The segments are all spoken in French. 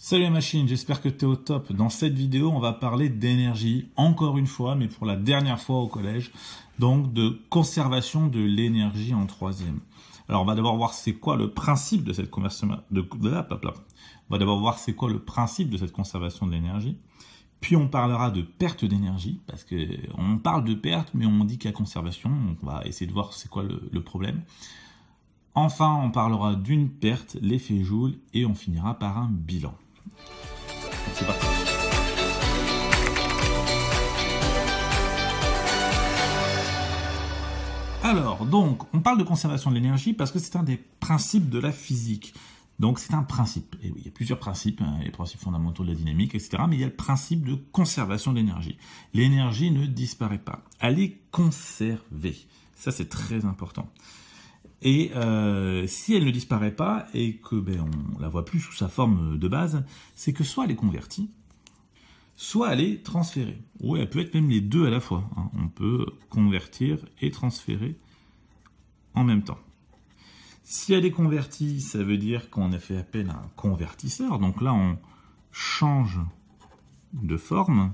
Salut la machine, j'espère que tu es au top. Dans cette vidéo, on va parler d'énergie, encore une fois, mais pour la dernière fois au collège, donc de conservation de l'énergie en troisième. Alors on va d'abord voir c'est quoi le principe de cette conservation On va d'abord voir c'est quoi le principe de cette conservation de l'énergie. Puis on parlera de perte d'énergie, parce que on parle de perte, mais on dit qu'il y a conservation, donc on va essayer de voir c'est quoi le problème. Enfin, on parlera d'une perte, l'effet Joule, et on finira par un bilan. C'est parti. Alors, donc, on parle de conservation de l'énergie parce que c'est un des principes de la physique. Donc, c'est un principe. Et oui, il y a plusieurs principes, hein, les principes fondamentaux de la dynamique, etc. Mais il y a le principe de conservation de l'énergie. L'énergie ne disparaît pas. Elle est conservée. Ça, c'est très important. Et si elle ne disparaît pas et que on la voit plus sous sa forme de base, c'est que soit elle est convertie, soit elle est transférée. Ou elle peut être même les deux à la fois. Hein. On peut convertir et transférer en même temps. Si elle est convertie, ça veut dire qu'on a fait appel à un convertisseur. Donc là, on change de forme.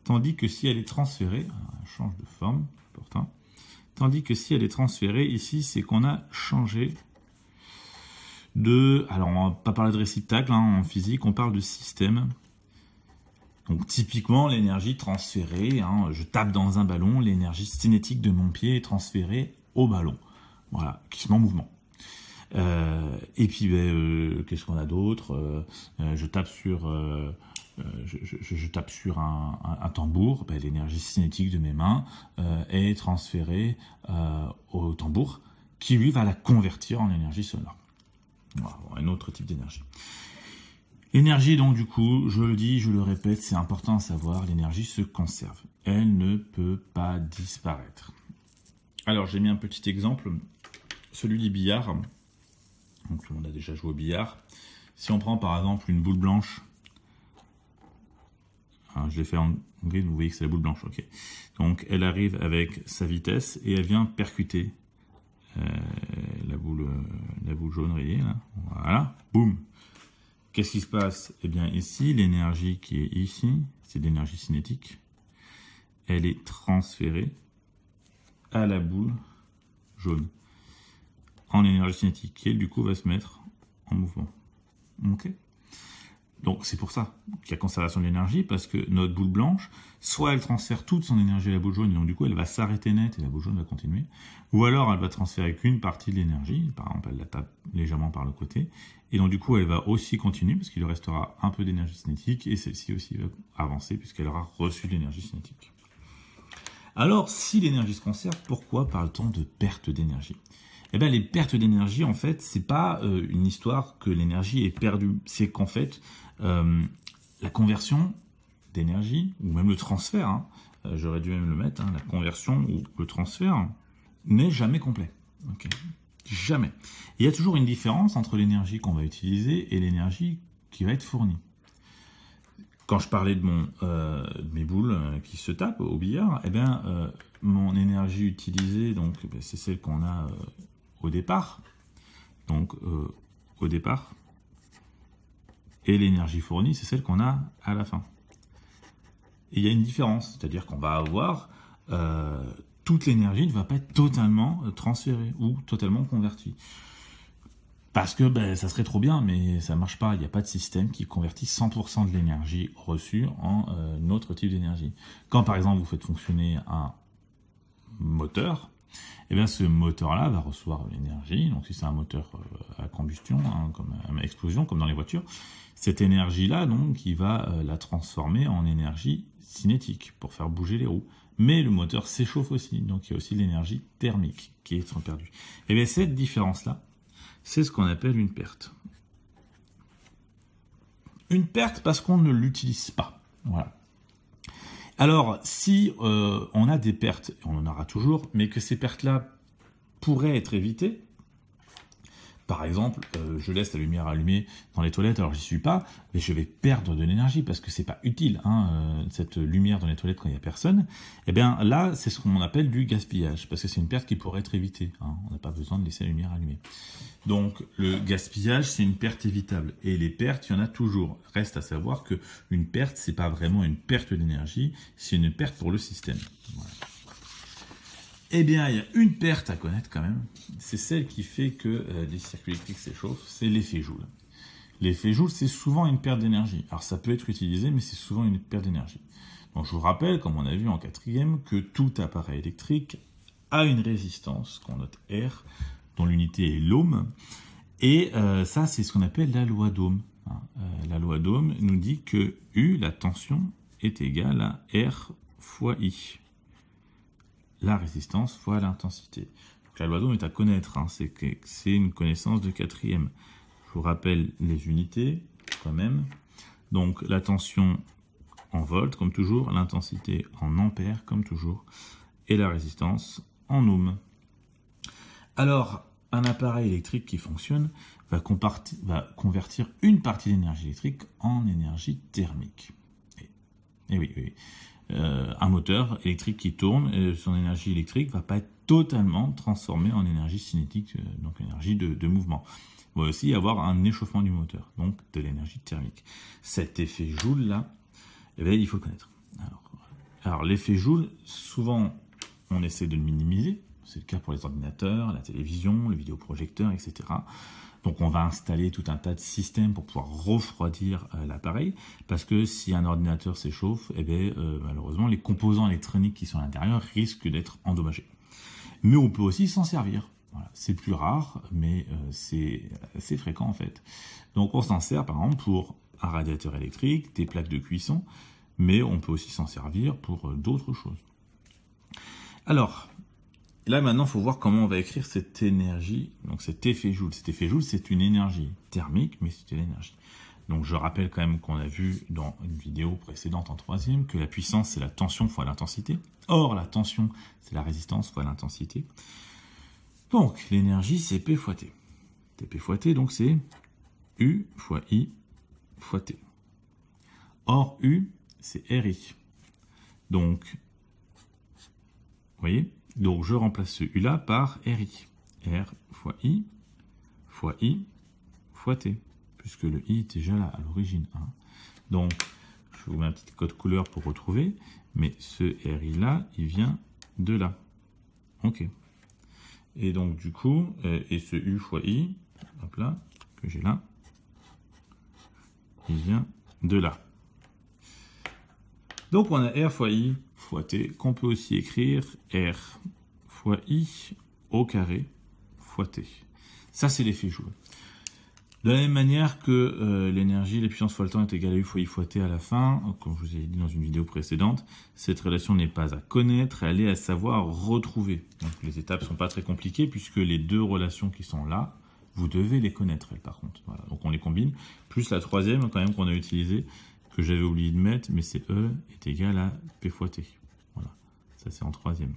Tandis que si elle est transférée, elle change de forme, important. Tandis que si elle est transférée, ici, c'est qu'on a changé de... Alors, on va pas parler de réceptacle, hein, en physique, on parle de système. Donc, typiquement, l'énergie transférée, hein, je tape dans un ballon, l'énergie cinétique de mon pied est transférée au ballon. Voilà, qui se met en mouvement. Et puis, qu'est-ce qu'on a d'autre je tape sur... Je tape sur un tambour, l'énergie cinétique de mes mains est transférée au tambour, qui lui va la convertir en énergie sonore. Voilà, un autre type d'énergie. L'énergie, donc, du coup, je le dis, je le répète, c'est important à savoir, l'énergie se conserve. Elle ne peut pas disparaître. Alors, j'ai mis un petit exemple, celui du billard. Donc, tout le monde a déjà joué au billard. Si on prend, par exemple, une boule blanche, alors, je l'ai fait en gris, vous voyez que c'est la boule blanche, ok. Donc elle arrive avec sa vitesse et elle vient percuter la boule jaune rayée, là. Voilà, boum. Qu'est-ce qui se passe? Eh bien ici, l'énergie qui est ici, c'est l'énergie cinétique. Elle est transférée à la boule jaune en énergie cinétique qui, elle, du coup, va se mettre en mouvement. Ok. Donc c'est pour ça qu'il y a conservation de l'énergie, parce que notre boule blanche, soit elle transfère toute son énergie à la boule jaune, et donc du coup elle va s'arrêter net et la boule jaune va continuer, ou alors elle va transférer qu'une partie de l'énergie, par exemple elle la tape légèrement par le côté, et donc du coup elle va aussi continuer, parce qu'il lui restera un peu d'énergie cinétique, et celle-ci aussi va avancer, puisqu'elle aura reçu de l'énergie cinétique. Alors si l'énergie se conserve, pourquoi parle-t-on de perte d'énergie ? Eh bien, les pertes d'énergie, en fait, c'est pas une histoire que l'énergie est perdue. C'est qu'en fait, la conversion d'énergie, ou même le transfert, hein, j'aurais dû même le mettre, hein, la conversion ou le transfert, n'est jamais complet. Okay. Jamais. Il y a toujours une différence entre l'énergie qu'on va utiliser et l'énergie qui va être fournie. Quand je parlais de mes boules qui se tapent au billard, eh bien, mon énergie utilisée, donc, c'est celle qu'on a... au départ, donc au départ, et l'énergie fournie, c'est celle qu'on a à la fin. Et il y a une différence, c'est-à-dire qu'on va avoir, toute l'énergie ne va pas être totalement transférée ou totalement convertie. Parce que ça serait trop bien, mais ça ne marche pas, il n'y a pas de système qui convertit 100% de l'énergie reçue en autre type d'énergie. Quand par exemple vous faites fonctionner un moteur, et bien ce moteur-là va recevoir l'énergie. Donc si c'est un moteur à combustion, hein, comme à explosion, comme dans les voitures, cette énergie-là, donc, il va la transformer en énergie cinétique pour faire bouger les roues. Mais le moteur s'échauffe aussi, donc il y a aussi l'énergie thermique qui est perdue. Et bien cette différence-là, c'est ce qu'on appelle une perte. Une perte parce qu'on ne l'utilise pas. Voilà. Alors, si on a des pertes, on en aura toujours, mais que ces pertes-là pourraient être évitées, Par exemple, je laisse la lumière allumée dans les toilettes, alors j'y suis pas, mais je vais perdre de l'énergie parce que c'est pas utile, hein, cette lumière dans les toilettes quand il y a personne. Eh bien là, c'est ce qu'on appelle du gaspillage, parce que c'est une perte qui pourrait être évitée. Hein, on n'a pas besoin de laisser la lumière allumée. Donc le gaspillage, c'est une perte évitable. Et les pertes, il y en a toujours. Reste à savoir que une perte, c'est pas vraiment une perte d'énergie, c'est une perte pour le système. Voilà. Eh bien, il y a une perte à connaître quand même. C'est celle qui fait que les circuits électriques s'échauffent, c'est l'effet Joule. L'effet Joule, c'est souvent une perte d'énergie. Alors ça peut être utilisé, mais c'est souvent une perte d'énergie. Donc je vous rappelle, comme on a vu en quatrième, que tout appareil électrique a une résistance, qu'on note R, dont l'unité est l'ohm. Et ça, c'est ce qu'on appelle la loi d'Ohm. La loi d'Ohm nous dit que U, la tension, est égale à R fois I. La résistance fois l'intensité. Donc la loi d'Ohm est à connaître, hein, c'est une connaissance de quatrième. Je vous rappelle les unités, quand même. Donc la tension en volts, comme toujours, l'intensité en ampères, comme toujours, et la résistance en ohm. Alors, un appareil électrique qui fonctionne va convertir une partie de l'énergie électrique en énergie thermique. Et oui. Un moteur électrique qui tourne, son énergie électrique ne va pas être totalement transformée en énergie cinétique, donc énergie de mouvement. Il va aussi y avoir un échauffement du moteur, donc de l'énergie thermique. Cet effet Joule-là, eh bien, il faut le connaître. Alors l'effet Joule, souvent, on essaie de le minimiser. C'est le cas pour les ordinateurs, la télévision, le vidéoprojecteur, etc. Donc on va installer tout un tas de systèmes pour pouvoir refroidir l'appareil, parce que si un ordinateur s'échauffe, eh bien, malheureusement, les composants électroniques qui sont à l'intérieur risquent d'être endommagés. Mais on peut aussi s'en servir. Voilà. C'est plus rare, mais c'est assez fréquent en fait. Donc on s'en sert par exemple pour un radiateur électrique, des plaques de cuisson, mais on peut aussi s'en servir pour d'autres choses. Alors, là, maintenant, il faut voir comment on va écrire cette énergie, donc cet effet Joule. Cet effet Joule, c'est une énergie thermique, mais c'est une énergie. Donc, je rappelle quand même qu'on a vu dans une vidéo précédente en troisième que la puissance, c'est la tension fois l'intensité. Or, la tension, c'est la résistance fois l'intensité. Donc, l'énergie, c'est P fois T. P fois T, donc c'est U fois I fois T. Or, U, c'est RI. Donc, vous voyez ? Donc, je remplace ce U là par RI. R fois I fois T. Puisque le I était déjà là à l'origine. Hein. Donc, je vous mets un petit code couleur pour retrouver. Mais ce RI là, il vient de là. OK. Et donc, du coup, et ce U fois I, hop là, que j'ai là, il vient de là. Donc, on a R fois I fois T, qu'on peut aussi écrire R fois I au carré fois T. Ça, c'est l'effet Joule. De la même manière que l'énergie, la puissance fois le temps est égale à U fois I fois T à la fin, comme je vous ai dit dans une vidéo précédente, cette relation n'est pas à connaître, elle est à savoir retrouver. Donc, les étapes ne sont pas très compliquées, puisque les deux relations qui sont là, vous devez les connaître, elles, par contre. Voilà. Donc, on les combine, plus la troisième, quand même, qu'on a utilisée, que j'avais oublié de mettre, mais c'est E est égal à P fois T. Voilà, ça c'est en troisième.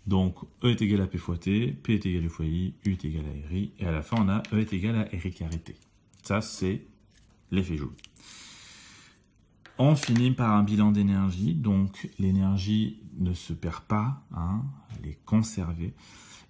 Donc E est égal à P fois T, P est égal à U fois I, U est égal à RI, et à la fin on a E est égal à RI carré T. Ça c'est l'effet Joule. On finit par un bilan d'énergie, donc l'énergie ne se perd pas, hein, elle est conservée.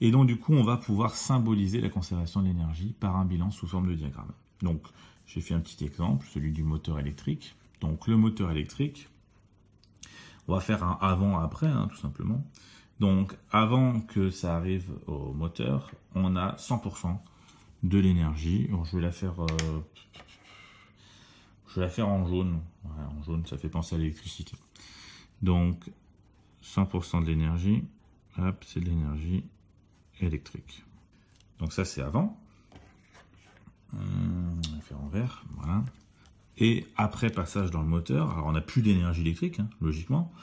Et donc du coup on va pouvoir symboliser la conservation de l'énergie par un bilan sous forme de diagramme. Donc j'ai fait un petit exemple, celui du moteur électrique. Donc le moteur électrique, on va faire un avant-après, hein, tout simplement. Donc avant que ça arrive au moteur, on a 100% de l'énergie. Je vais la faire en jaune. Ouais, en jaune, ça fait penser à l'électricité. Donc 100% de l'énergie, hop, c'est de l'énergie électrique. Donc ça c'est avant. On va faire en vert, voilà. Et après passage dans le moteur, alors on n'a plus d'énergie électrique, hein, logiquement,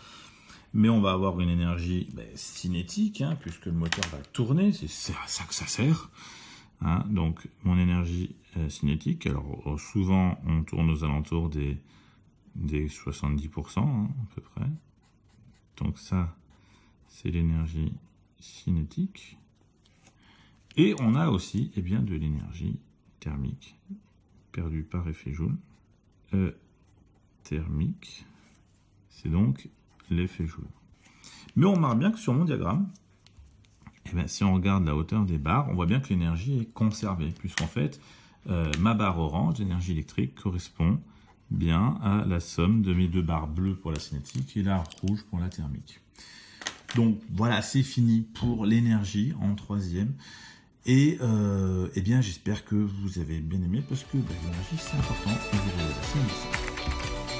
mais on va avoir une énergie cinétique, hein, puisque le moteur va tourner, c'est à ça que ça sert. Hein, donc mon énergie cinétique, alors souvent on tourne aux alentours des 70%, hein, à peu près. Donc ça, c'est l'énergie cinétique. Et on a aussi eh bien, de l'énergie thermique perdue par effet Joule. Thermique, c'est donc l'effet Joule. Mais on remarque bien que sur mon diagramme, eh bien, si on regarde la hauteur des barres, on voit bien que l'énergie est conservée, puisqu'en fait, ma barre orange d'énergie électrique correspond bien à la somme de mes deux barres bleues pour la cinétique et la rouge pour la thermique. Donc voilà, c'est fini pour l'énergie en troisième. Et eh bien, j'espère que vous avez bien aimé, parce que l'énergie, c'est important. Et vous